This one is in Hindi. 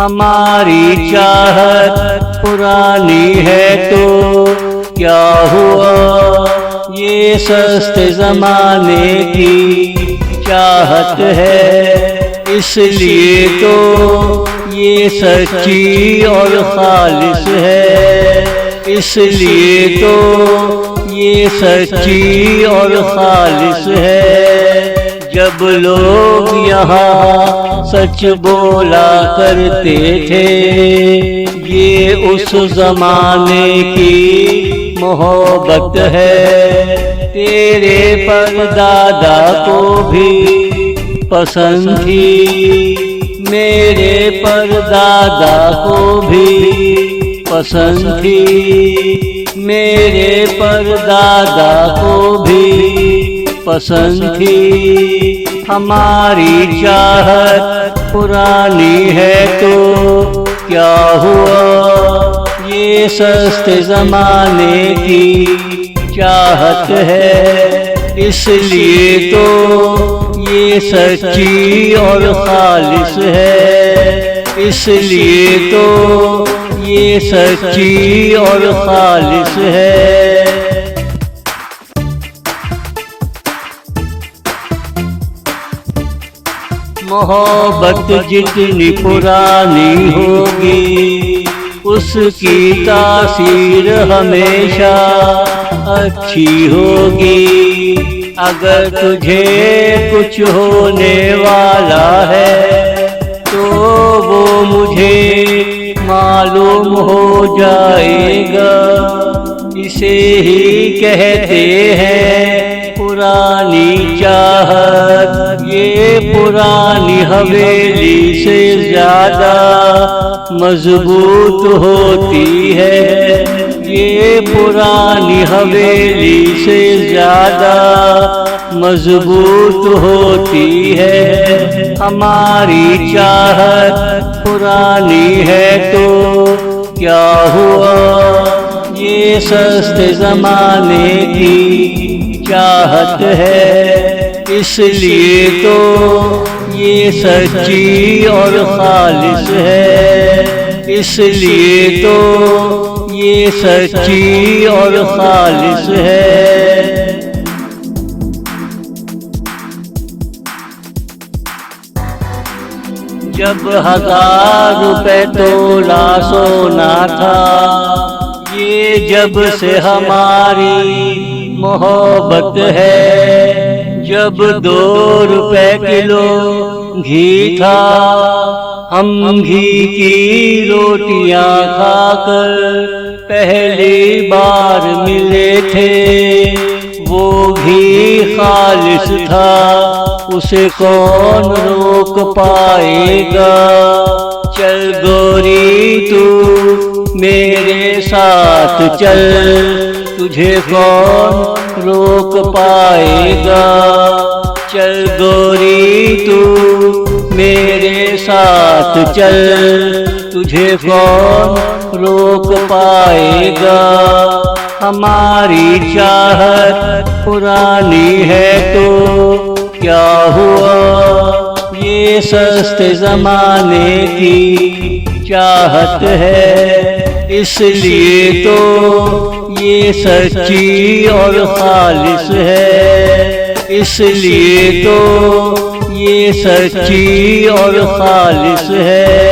हमारी चाहत पुरानी है तो क्या हुआ, ये सस्ते जमाने की चाहत है। इसलिए तो ये सच्ची और खालिस है, इसलिए तो ये सच्ची और खालिस है। जब लोग यहाँ सच बोला करते थे, ये उस जमाने की मोहब्बत है। तेरे परदादा को भी पसंद थी, मेरे परदादा को भी पसंद थी, मेरे परदादा को भी पसंद थी। हमारी चाहत पुरानी है तो क्या हुआ, ये सस्ते जमाने की चाहत है। इसलिए तो ये सच्ची और खालिस है, इसलिए तो ये सच्ची और खालिस है। मोहब्बत जितनी पुरानी होगी, उसकी तासीर हमेशा अच्छी होगी। अगर तुझे कुछ होने वाला है तो वो मुझे मालूम हो जाएगा। इसे ही कहते हैं पुरानी चाहत, ये पुरानी हवेली से ज्यादा मजबूत होती है, ये पुरानी हवेली से ज्यादा मजबूत होती है। हमारी चाहत पुरानी है तो क्या हुआ, ये सस्ते जमाने की चाहत है। इसलिए तो ये सच्ची और खालिस है, इसलिए तो ये सच्ची और खालिस है। जब 1000 रुपए तोला सोना था, ये जब से हमारी मोहब्बत है। जब 2 रुपए किलो घी था, हम घी की रोटियां खाकर पहली बार मिले थे। वो घी खालिस था, उसे कौन रोक पाएगा। चल गोरी तू मेरे साथ चल, तुझे कौन रोक पाएगा। चल गोरी तू मेरे साथ चल, तुझे कौन रोक पाएगा। हमारी चाहत पुरानी है तो क्या हुआ, ये सस्ते जमाने की चाहत है। इसलिए तो ये सच्ची और खालिस है, इसलिए तो ये सच्ची और खालिस है।